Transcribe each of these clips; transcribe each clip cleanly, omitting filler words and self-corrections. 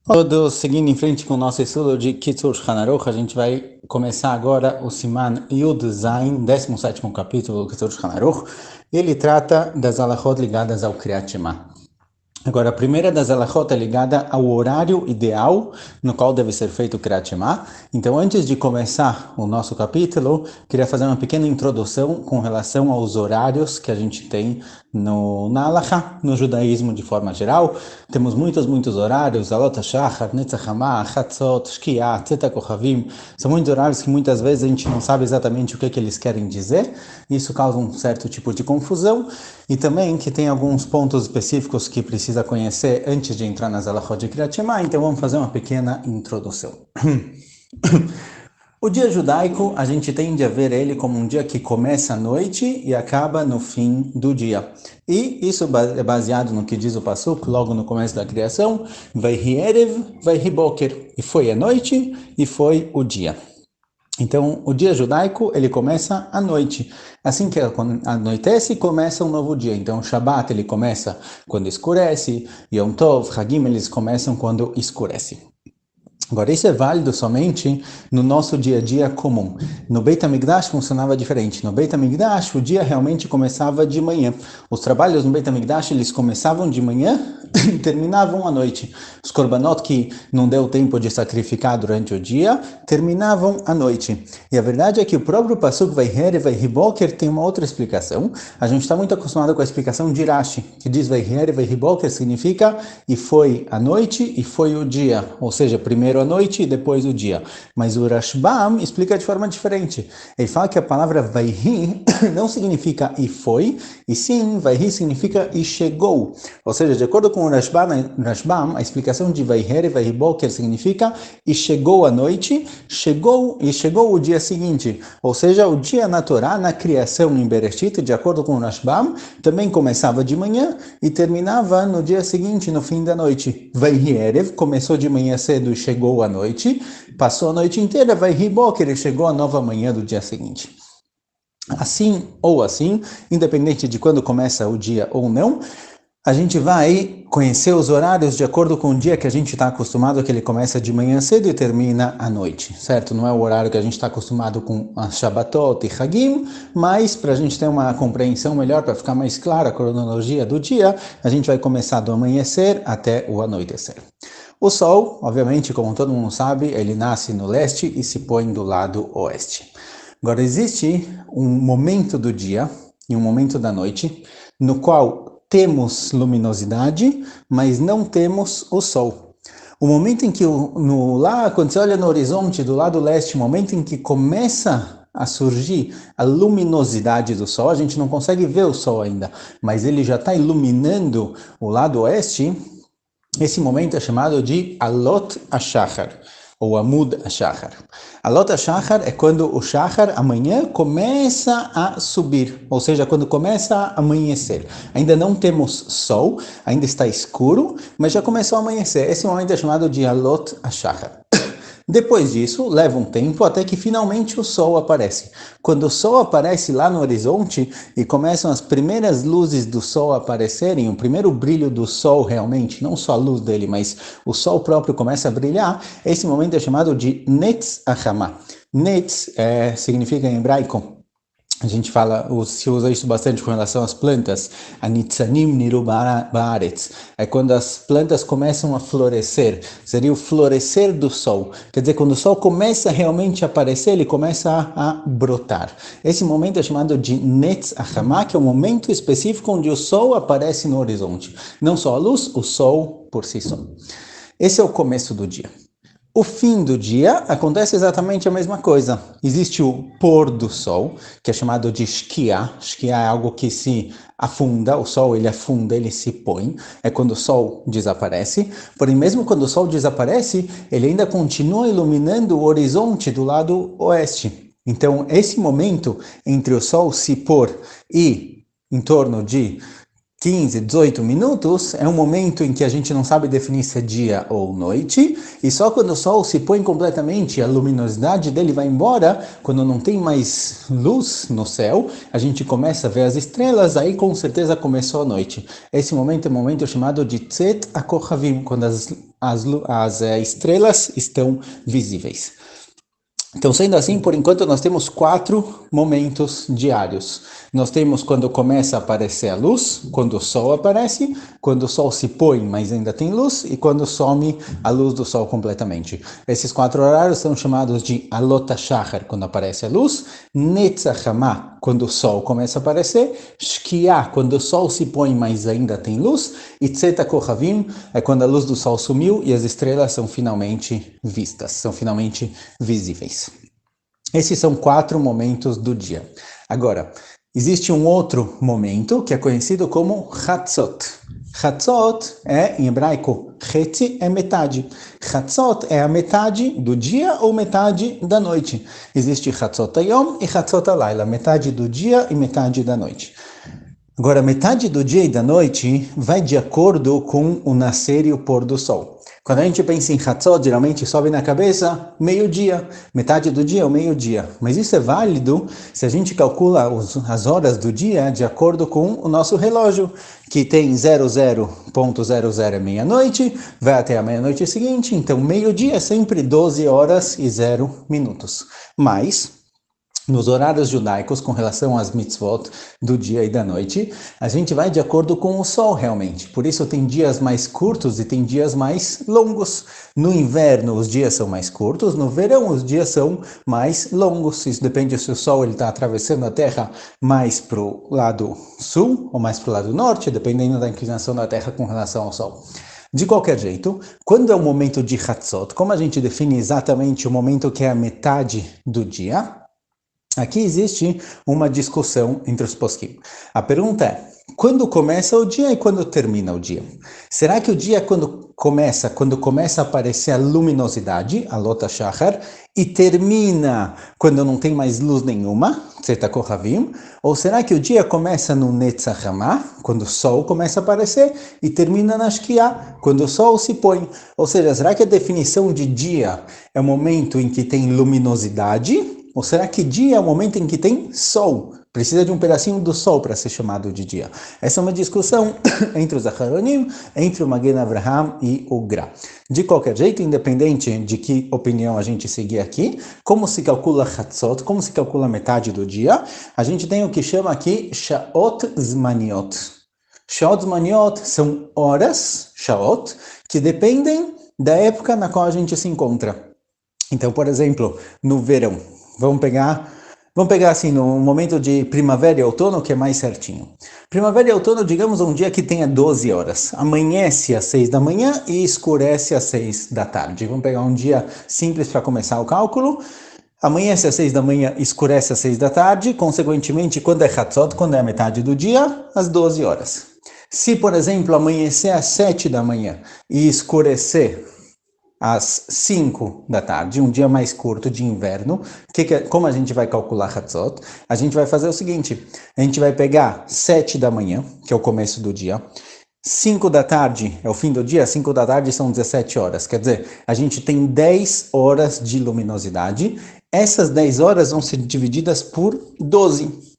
Todos seguindo em frente com o nosso estudo de Kitzur Shulchan Aruch, a gente vai começar agora o Siman Yud Zayin, 17º capítulo do Kitzur Shulchan Aruch. Ele trata das halachot ligadas ao Kriyat Shema. Agora, a primeira das halachot é ligada ao horário ideal no qual deve ser feito o Kriyat Shema. Então, antes de começar o nosso capítulo, queria fazer uma pequena introdução com relação aos horários que a gente tem na halachá, no judaísmo de forma geral. Temos muitos horários, Alot HaShachar, Netzach Hamah, Chatzot, Shkia, Tzeta Kochavim. São muitos horários que muitas vezes a gente não sabe exatamente o que eles querem dizer. Isso causa um certo tipo de confusão. E também que tem alguns pontos específicos que precisa conhecer antes de entrar nas halachot de Kriyat Shema, então vamos fazer uma pequena introdução. O dia judaico, a gente tende a ver ele como um dia que começa à noite e acaba no fim do dia. E isso é baseado no que diz o Pasuk, logo no começo da criação, Vayhi Erev, Vayhi Boker. E foi a noite e foi o dia. Então, o dia judaico, ele começa à noite. Assim que anoitece, começa um novo dia. Então, o Shabat, ele começa quando escurece, Yom Tov, Hagim, eles começam quando escurece. Agora, isso é válido somente no nosso dia a dia comum. No Beit HaMikdash funcionava diferente. No Beit HaMikdash, o dia realmente começava de manhã. Os trabalhos no Beit HaMikdash, eles começavam de manhã e terminavam à noite. Os korbanot que não deu tempo de sacrificar durante o dia, terminavam à noite. E a verdade é que o próprio Pasuk Vayher e Vayhi Boker tem uma outra explicação. A gente está muito acostumado com a explicação de Rashi, que diz Vayher e Vayhi Boker significa e foi a noite e foi o dia. Ou seja, primeiro a noite e depois o dia. Mas o Rashbam explica de forma diferente. Ele fala que a palavra Vayhi não significa e foi, e sim, Vayhi significa e chegou. Ou seja, de acordo com o Rashbam, a explicação de Vayher e Vayhi Boker significa e chegou a noite, chegou o dia seguinte. Ou seja, o dia na Torá, na criação em Bereshit, de acordo com o Rashbam, também começava de manhã e terminava no dia seguinte, no fim da noite. Vayhi Erev começou de manhã cedo e chegou à noite, passou a noite inteira, Vayhi Boker, chegou a nova manhã do dia seguinte. Assim ou assim, independente de quando começa o dia ou não, a gente vai conhecer os horários de acordo com o dia que a gente está acostumado, que ele começa de manhã cedo e termina à noite, certo? Não é o horário que a gente está acostumado com a Shabbatot e Hagim, mas para a gente ter uma compreensão melhor, para ficar mais clara a cronologia do dia, a gente vai começar do amanhecer até o anoitecer. O Sol, obviamente, como todo mundo sabe, ele nasce no leste e se põe do lado oeste. Agora, existe um momento do dia e um momento da noite no qual temos luminosidade, mas não temos o Sol. O momento em que, lá, quando você olha no horizonte do lado leste, o momento em que começa a surgir a luminosidade do Sol, a gente não consegue ver o Sol ainda, mas ele já está iluminando o lado oeste. Esse momento é chamado de Alot HaShachar, ou Amud HaShachar. Alot HaShachar é quando o Shachar, amanhã, começa a subir, ou seja, quando começa a amanhecer. Ainda não temos sol, ainda está escuro, mas já começou a amanhecer. Esse momento é chamado de Alot HaShachar. Depois disso, leva um tempo até que finalmente o sol aparece. Quando o sol aparece lá no horizonte e começam as primeiras luzes do sol aparecerem, o primeiro brilho do sol realmente, não só a luz dele, mas o sol próprio começa a brilhar, esse momento é chamado de Netz Achama. Netz significa em hebraico, a gente se usa isso bastante com relação às plantas. Anitzanim niru baaretz. É quando as plantas começam a florescer. Seria o florescer do sol. Quer dizer, quando o sol começa realmente a aparecer, ele começa a brotar. Esse momento é chamado de Netz Achama, que é um momento específico onde o sol aparece no horizonte. Não só a luz, o sol por si só. Esse é o começo do dia. O fim do dia acontece exatamente a mesma coisa. Existe o pôr do sol, que é chamado de Shkia. Shkia é algo que se afunda, o sol ele afunda, ele se põe. É quando o sol desaparece. Porém, mesmo quando o sol desaparece, ele ainda continua iluminando o horizonte do lado oeste. Então, esse momento entre o sol se pôr e em torno de 15, 18 minutos é um momento em que a gente não sabe definir se é dia ou noite, e só quando o sol se põe completamente, a luminosidade dele vai embora, quando não tem mais luz no céu, a gente começa a ver as estrelas, aí com certeza começou a noite. Esse momento é um momento chamado de Tzet HaKochavim, quando as as estrelas estão visíveis. Então, sendo assim, por enquanto nós temos 4 momentos diários. Nós temos quando começa a aparecer a luz, quando o sol aparece, quando o sol se põe, mas ainda tem luz, e quando some a luz do sol completamente. Esses 4 horários são chamados de Alot HaShachar, quando aparece a luz, Netzach Hama, quando o sol começa a aparecer, Shkia, quando o sol se põe, mas ainda tem luz, e Tzeta Kohavim, é quando a luz do sol sumiu e as estrelas são finalmente vistas, são finalmente visíveis. Esses são 4 momentos do dia. Agora, existe um outro momento que é conhecido como Chatzot. Chatzot é, em hebraico, Chetzi é metade. Chatzot é a metade do dia ou metade da noite. Existe Chatzot Hayom e Chatzot Halayla, metade do dia e metade da noite. Agora, metade do dia e da noite vai de acordo com o nascer e o pôr do sol. Quando a gente pensa em Chatzot, geralmente sobe na cabeça meio-dia, metade do dia ou meio-dia. Mas isso é válido se a gente calcula as horas do dia de acordo com o nosso relógio, que tem 00.00 é meia-noite, vai até a meia-noite seguinte, então meio-dia é sempre 12 horas e 0 minutos. Mas nos horários judaicos, com relação às mitzvot do dia e da noite, a gente vai de acordo com o sol realmente. Por isso tem dias mais curtos e tem dias mais longos. No inverno os dias são mais curtos, no verão os dias são mais longos. Isso depende se o sol está atravessando a Terra mais para o lado sul ou mais para o lado norte, dependendo da inclinação da Terra com relação ao sol. De qualquer jeito, quando é o momento de Chatzot, como a gente define exatamente o momento que é a metade do dia? Aqui existe uma discussão entre os poskim. A pergunta é, quando começa o dia e quando termina o dia? Será que o dia quando começa a aparecer a luminosidade, a Alot HaShachar, e termina quando não tem mais luz nenhuma, Tzeta Kohavim? Ou será que o dia começa no Netzach Hama, quando o sol começa a aparecer, e termina na Shkia, quando o sol se põe? Ou seja, será que a definição de dia é o momento em que tem luminosidade? Ou será que dia é o momento em que tem sol? Precisa de um pedacinho do sol para ser chamado de dia. Essa é uma discussão entre os Acharonim, entre o Magen Avraham e o Gra. De qualquer jeito, independente de que opinião a gente seguir aqui, como se calcula Chatzot, como se calcula metade do dia, a gente tem o que chama aqui Shaot Zmaniot. Shaot Zmaniot são horas, Shaot, que dependem da época na qual a gente se encontra. Então, por exemplo, no verão, vamos pegar assim, no momento de primavera e outono, que é mais certinho. Primavera e outono, digamos, um dia que tenha 12 horas. Amanhece às 6 da manhã e escurece às 6 da tarde. Vamos pegar um dia simples para começar o cálculo. Amanhece às 6 da manhã, escurece às 6 da tarde. Consequentemente, quando é Chatzot, quando é a metade do dia, às 12 horas. Se, por exemplo, amanhecer às 7 da manhã e escurecer às 5 da tarde, um dia mais curto de inverno, como a gente vai calcular Chatzot? A gente vai fazer o seguinte, a gente vai pegar 7 da manhã, que é o começo do dia, 5 da tarde é o fim do dia, 5 da tarde são 17 horas, quer dizer, a gente tem 10 horas de luminosidade, essas 10 horas vão ser divididas por 12.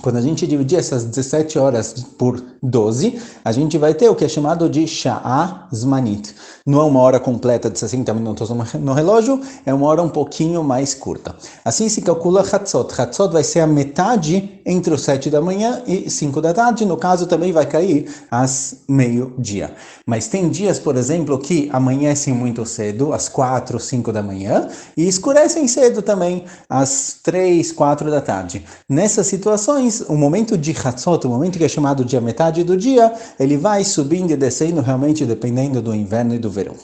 Quando a gente dividir essas 17 horas por 12, a gente vai ter o que é chamado de Sha'ah Zmanit. Não é uma hora completa de 60 minutos no relógio, é uma hora um pouquinho mais curta. Assim se calcula Chatzot. Chatzot vai ser a metade entre os 7 da manhã e 5 da tarde. No caso, também vai cair às meio-dia. Mas tem dias, por exemplo, que amanhecem muito cedo, às 4, 5 da manhã, e escurecem cedo também, às 3, 4 da tarde. Nessas situações, o momento de Chatzot, o momento que é chamado de a metade do dia, ele vai subindo e descendo realmente dependendo do inverno e do verão.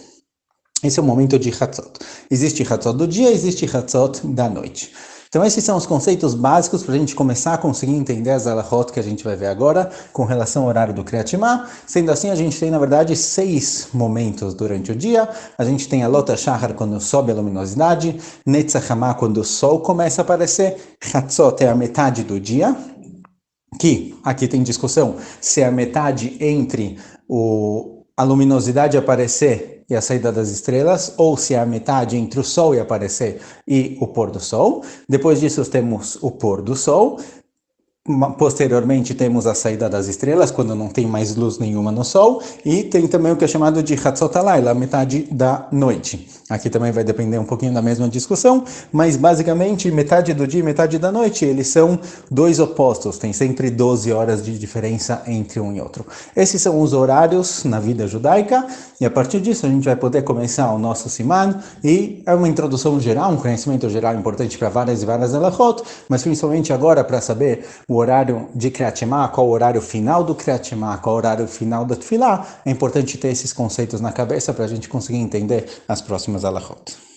Esse é o momento de Chatzot. Existe Chatzot do dia, existe Chatzot da noite. Então esses são os conceitos básicos para a gente começar a conseguir entender as halachot que a gente vai ver agora com relação ao horário do Kriyat Shema. Sendo assim, a gente tem na verdade 6 momentos durante o dia. A gente tem Alot HaShachar quando sobe a luminosidade, Netzach Hama quando o sol começa a aparecer, Chatzot é a metade do dia, que aqui tem discussão se é a metade entre a luminosidade aparecer e a saída das estrelas, ou se é a metade entre o sol e aparecer e o pôr do sol. Depois disso temos o pôr do sol. Posteriormente temos a saída das estrelas, quando não tem mais luz nenhuma no sol, e tem também o que é chamado de Hatzot Halayla, metade da noite. Aqui também vai depender um pouquinho da mesma discussão, mas basicamente metade do dia e metade da noite, eles são dois opostos, tem sempre 12 horas de diferença entre um e outro. Esses são os horários na vida judaica, e a partir disso a gente vai poder começar o nosso Siman, e é uma introdução geral, um conhecimento geral importante para várias e várias halachot, mas principalmente agora para saber o horário de Kriyat Shema, qual o horário final do Kriyat Shema, qual o horário final da Tefilá, é importante ter esses conceitos na cabeça para a gente conseguir entender as próximas halachot.